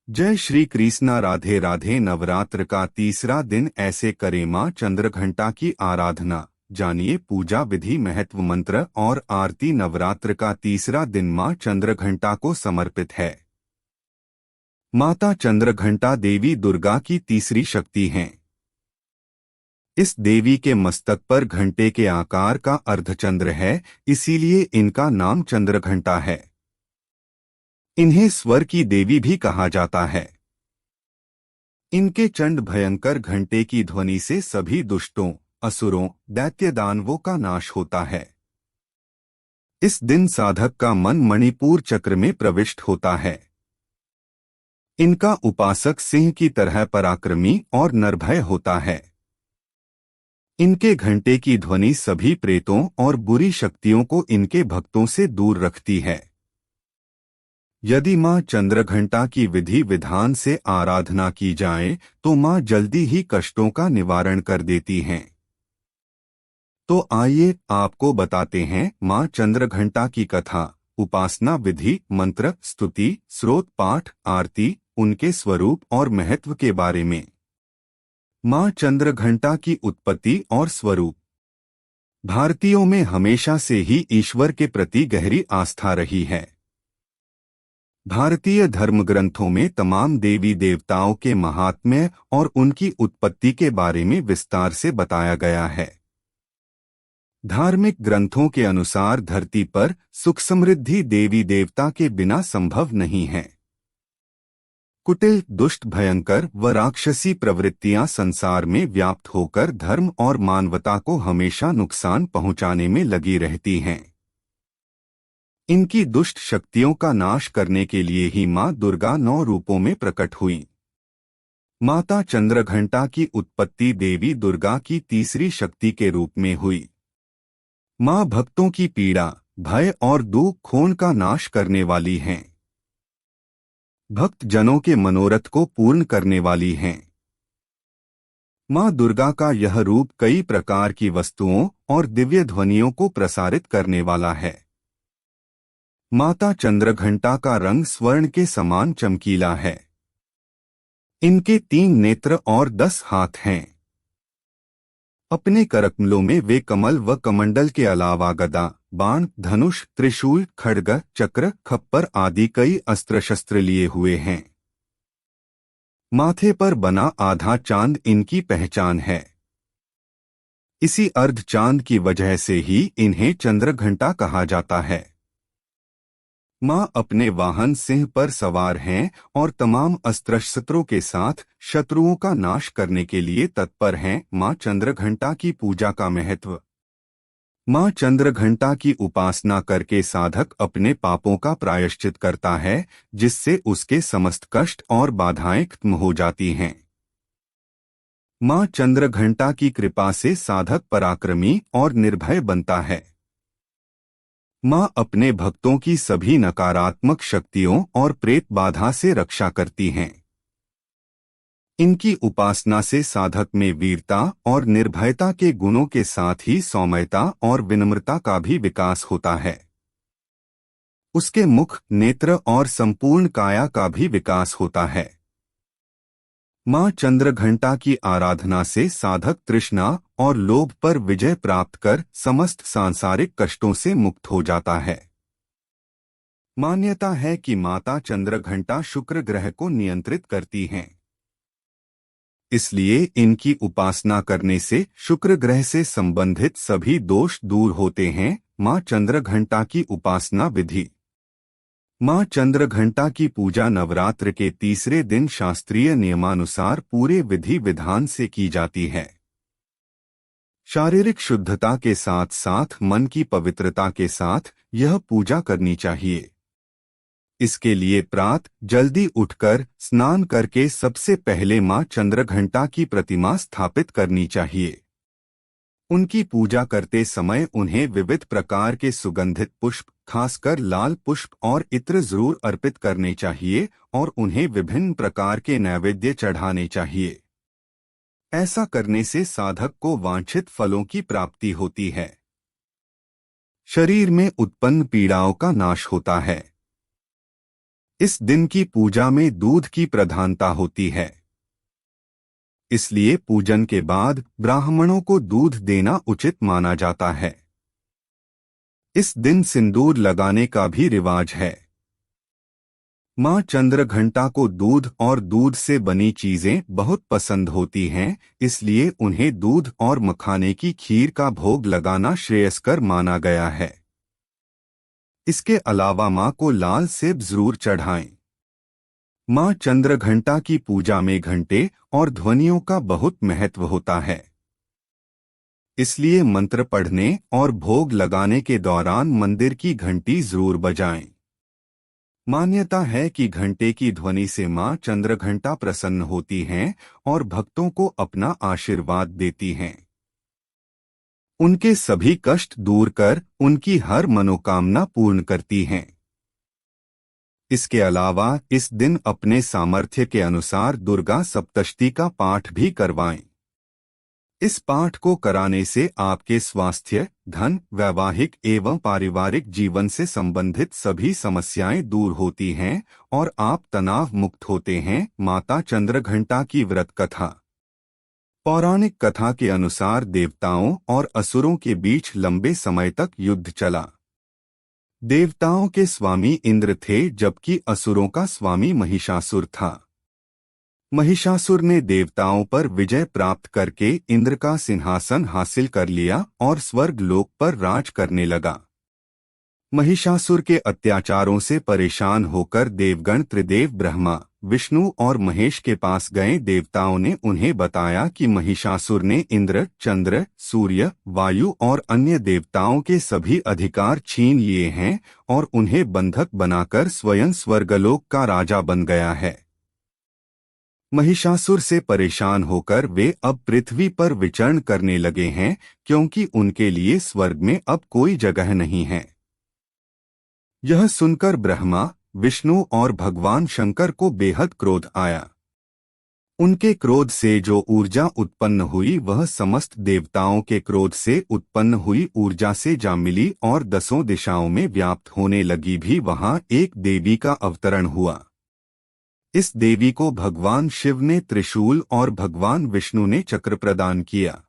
जय श्री कृष्णा। राधे राधे। नवरात्र का तीसरा दिन ऐसे करें मां चंद्रघंटा की आराधना। जानिए पूजा विधि, महत्व, मंत्र और आरती। नवरात्र का तीसरा दिन मां चंद्रघंटा को समर्पित है। माता चंद्रघंटा देवी दुर्गा की तीसरी शक्ति हैं। इस देवी के मस्तक पर घंटे के आकार का अर्धचंद्र है, इसीलिए इनका नाम चंद्रघंटा है। इन्हें स्वर की देवी भी कहा जाता है। इनके चंड भयंकर घंटे की ध्वनि से सभी दुष्टों, असुरों, दैत्य दानवों का नाश होता है। इस दिन साधक का मन मणिपुर चक्र में प्रविष्ट होता है। इनका उपासक सिंह की तरह पराक्रमी और निर्भय होता है। इनके घंटे की ध्वनि सभी प्रेतों और बुरी शक्तियों को इनके भक्तों से दूर रखती है। यदि मां चंद्रघंटा की विधि विधान से आराधना की जाए तो मां जल्दी ही कष्टों का निवारण कर देती हैं। तो आइए आपको बताते हैं मां चंद्रघंटा की कथा, उपासना विधि, मंत्र, स्तुति, स्रोत पाठ, आरती, उनके स्वरूप और महत्व के बारे में। मां चंद्रघंटा की उत्पत्ति और स्वरूप। भारतीयों में हमेशा से ही ईश्वर के प्रति गहरी आस्था रही है। भारतीय धर्म ग्रंथों में तमाम देवी देवताओं के महात्म्य और उनकी उत्पत्ति के बारे में विस्तार से बताया गया है। धार्मिक ग्रंथों के अनुसार धरती पर सुख समृद्धि देवी देवता के बिना संभव नहीं है। कुटिल, दुष्ट, भयंकर व राक्षसी प्रवृत्तियां संसार में व्याप्त होकर धर्म और मानवता को हमेशा नुकसान पहुंचाने में लगी रहती हैं। इनकी दुष्ट शक्तियों का नाश करने के लिए ही मां दुर्गा 9 रूपों में प्रकट हुई। माता चंद्रघंटा की उत्पत्ति देवी दुर्गा की तीसरी शक्ति के रूप में हुई। मां भक्तों की पीड़ा, भय और दुख खून का नाश करने वाली हैं। भक्त जनों के मनोरथ को पूर्ण करने वाली हैं। मां दुर्गा का यह रूप कई प्रकार की वस्तुओं और दिव्य ध्वनियों को प्रसारित करने वाला है। माता चंद्रघंटा का रंग स्वर्ण के समान चमकीला है। इनके 3 नेत्र और 10 हाथ हैं। अपने करकमलों में वे कमल व कमंडल के अलावा गदा, बाण, धनुष, त्रिशूल, खड्ग, चक्र, खप्पर आदि कई अस्त्र शस्त्र लिए हुए हैं। माथे पर बना आधा चांद इनकी पहचान है। इसी अर्ध चांद की वजह से ही इन्हें चंद्रघंटा कहा जाता है। मां अपने वाहन सिंह पर सवार हैं और तमाम अस्त्र शस्त्रों के साथ शत्रुओं का नाश करने के लिए तत्पर हैं। मां चंद्रघंटा की पूजा का महत्व। मां चंद्रघंटा की उपासना करके साधक अपने पापों का प्रायश्चित करता है, जिससे उसके समस्त कष्ट और बाधाएं खत्म हो जाती हैं। मां चंद्रघंटा की कृपा से साधक पराक्रमी और निर्भय बनता है। मां अपने भक्तों की सभी नकारात्मक शक्तियों और प्रेत बाधा से रक्षा करती हैं। इनकी उपासना से साधक में वीरता और निर्भयता के गुणों के साथ ही सौम्यता और विनम्रता का भी विकास होता है। उसके मुख, नेत्र और संपूर्ण काया का भी विकास होता है। मां चंद्रघंटा की आराधना से साधक तृष्णा और लोभ पर विजय प्राप्त कर समस्त सांसारिक कष्टों से मुक्त हो जाता है। मान्यता है कि माता चंद्रघंटा शुक्र ग्रह को नियंत्रित करती हैं। इसलिए इनकी उपासना करने से शुक्र ग्रह से संबंधित सभी दोष दूर होते हैं। मां चंद्रघंटा की उपासना विधि। मां चंद्रघंटा की पूजा नवरात्र के तीसरे दिन शास्त्रीय नियमानुसार पूरे विधि विधान से की जाती है। शारीरिक शुद्धता के साथ साथ मन की पवित्रता के साथ यह पूजा करनी चाहिए। इसके लिए प्रातः जल्दी उठकर स्नान करके सबसे पहले मां चंद्रघंटा की प्रतिमा स्थापित करनी चाहिए। उनकी पूजा करते समय उन्हें विविध प्रकार के सुगंधित पुष्प, खासकर लाल पुष्प और इत्र जरूर अर्पित करने चाहिए और उन्हें विभिन्न प्रकार के नैवेद्य चढ़ाने चाहिए। ऐसा करने से साधक को वांछित फलों की प्राप्ति होती है। शरीर में उत्पन्न पीड़ाओं का नाश होता है। इस दिन की पूजा में दूध की प्रधानता होती है, इसलिए पूजन के बाद ब्राह्मणों को दूध देना उचित माना जाता है। इस दिन सिंदूर लगाने का भी रिवाज है। मां चंद्रघंटा को दूध और दूध से बनी चीजें बहुत पसंद होती हैं, इसलिए उन्हें दूध और मखाने की खीर का भोग लगाना श्रेयस्कर माना गया है। इसके अलावा मां को लाल सेब जरूर चढ़ाएं। मां चंद्रघंटा की पूजा में घंटे और ध्वनियों का बहुत महत्व होता है, इसलिए मंत्र पढ़ने और भोग लगाने के दौरान मंदिर की घंटी जरूर बजाएं। मान्यता है कि घंटे की ध्वनि से मां चंद्रघंटा प्रसन्न होती हैं और भक्तों को अपना आशीर्वाद देती हैं। उनके सभी कष्ट दूर कर उनकी हर मनोकामना पूर्ण करती हैं। इसके अलावा इस दिन अपने सामर्थ्य के अनुसार दुर्गा सप्तशती का पाठ भी करवाएं। इस पाठ को कराने से आपके स्वास्थ्य, धन, वैवाहिक एवं पारिवारिक जीवन से संबंधित सभी समस्याएं दूर होती हैं और आप तनाव मुक्त होते हैं। माता चंद्रघंटा की व्रत कथा। पौराणिक कथा के अनुसार देवताओं और असुरों के बीच लंबे समय तक युद्ध चला। देवताओं के स्वामी इंद्र थे, जबकि असुरों का स्वामी महिषासुर था। महिषासुर ने देवताओं पर विजय प्राप्त करके इंद्र का सिंहासन हासिल कर लिया और स्वर्ग लोक पर राज करने लगा। महिषासुर के अत्याचारों से परेशान होकर देवगण त्रिदेव ब्रह्मा, विष्णु और महेश के पास गए। देवताओं ने उन्हें बताया कि महिषासुर ने इंद्र, चंद्र, सूर्य, वायु और अन्य देवताओं के सभी अधिकार छीन लिए हैं और उन्हें बंधक बनाकर स्वयं स्वर्गलोक का राजा बन गया है। महिषासुर से परेशान होकर वे अब पृथ्वी पर विचरण करने लगे हैं, क्योंकि उनके लिए स्वर्ग में अब कोई जगह नहीं है। यह सुनकर ब्रह्मा, विष्णु और भगवान शंकर को बेहद क्रोध आया। उनके क्रोध से जो ऊर्जा उत्पन्न हुई वह समस्त देवताओं के क्रोध से उत्पन्न हुई ऊर्जा से जा मिली और 10 दिशाओं में व्याप्त होने लगी। भी वहां एक देवी का अवतरण हुआ। इस देवी को भगवान शिव ने त्रिशूल और भगवान विष्णु ने चक्र प्रदान किया।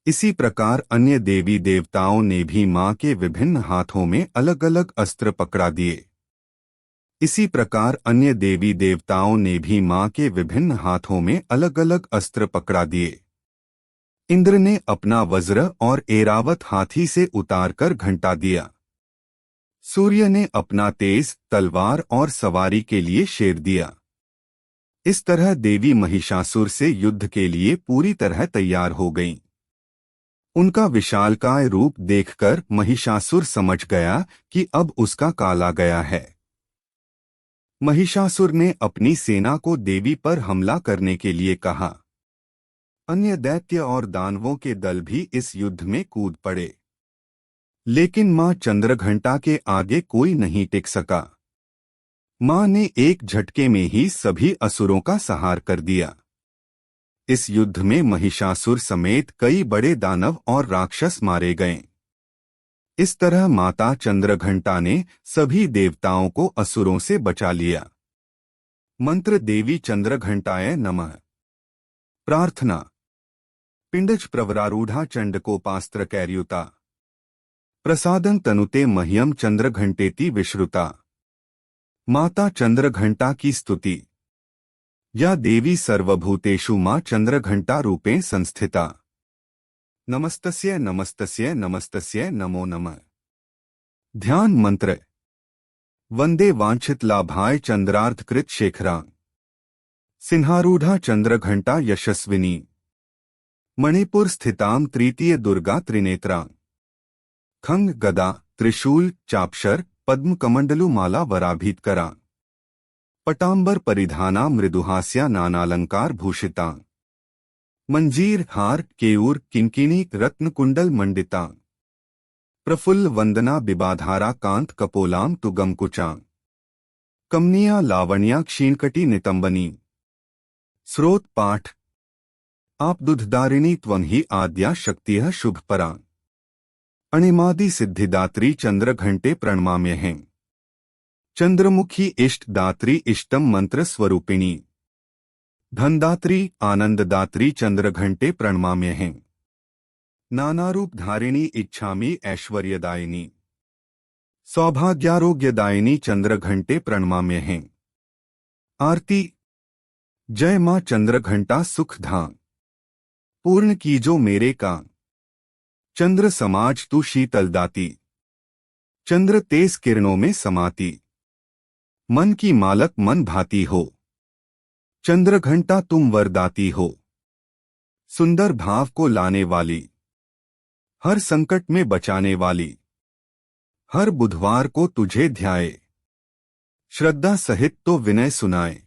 इसी प्रकार अन्य देवी देवताओं ने भी मां के विभिन्न हाथों में अलग अलग अस्त्र पकड़ा दिए। इसी प्रकार अन्य देवी देवताओं ने भी मां के विभिन्न हाथों में अलग अलग अस्त्र पकड़ा दिए। इंद्र ने अपना वज्र और ऐरावत हाथी से उतारकर घंटा दिया। सूर्य ने अपना तेज तलवार और सवारी के लिए शेर दिया। इस तरह देवी महिषासुर से युद्ध के लिए पूरी तरह तैयार हो गईं। उनका विशालकाय रूप देखकर महिषासुर समझ गया कि अब उसका काल आ गया है। महिषासुर ने अपनी सेना को देवी पर हमला करने के लिए कहा। अन्य दैत्य और दानवों के दल भी इस युद्ध में कूद पड़े, लेकिन मां चंद्रघंटा के आगे कोई नहीं टिक सका। मां ने एक झटके में ही सभी असुरों का संहार कर दिया। इस युद्ध में महिषासुर समेत कई बड़े दानव और राक्षस मारे गए। इस तरह माता चंद्रघंटा ने सभी देवताओं को असुरों से बचा लिया। मंत्र देवी चंद्रघंटाय नमः। प्रार्थना। पिंडज प्रवरारूढ़ा चंडकोपास्त्र कैर्युता प्रसादं तनुते मह्यम चंद्रघंटेति विश्रुता। माता चंद्रघंटा की स्तुति। या देवी सर्वभूतेषु मां चंद्रघंटा रूपे संस्थिता। नमस्तस्यै नमस्तस्यै नमस्तस्यै नमो नमः। ध्यान मंत्र। वंदे वांछित लाभाय चंद्रार्धकृत शेखरा। सिंहारूढ़ा चंद्रघंटा यशस्विनी। मणिपुर स्थितां तृतीय दुर्गा त्रिनेत्रा। खंग गदा त्रिशूल चापशर पद्म कमंडलु माला वराभीतकरा। पटांबर परिधाना मृदुहास्या नानालंकार भूषिता। मंजीर हार केयूर किंकिणी रत्न कुंडल मंडिता। प्रफुल्ल वंदना बिबाधारा कांत कपोलाम तुगमकुचा। कमनिया लावण्या क्षीणकटी नितंबनी। स्रोत पाठ। आप दुधदारिणी त्वं ही आद्या शक्तिः शुभपरा। अणिमादि सिद्धिदात्री चंद्रघंटे प्रणमाम्यहम्। चंद्रमुखी इष्ट दात्री इष्टम मंत्र स्वरूपिणी धनदात्री आनंददात्री चंद्रघंटे प्रणमाम्य हैं। नानारूप धारिणी इच्छामी ऐश्वर्यदायिनी सौभाग्यारोग्यदायिनी चंद्रघंटे प्रणमाम्य हैं। आरती। जय मां चंद्रघंटा सुखधाम पूर्ण कीजो मेरे काम। चंद्र समाज तू शीतलदाती चंद्र तेज किरणों में समाती मन की मालक मन भाती हो। चंद्रघंटा तुम वरदाती हो सुंदर भाव को लाने वाली हर संकट में बचाने वाली। हर बुधवार को तुझे ध्याए श्रद्धा सहित तो विनय सुनाए।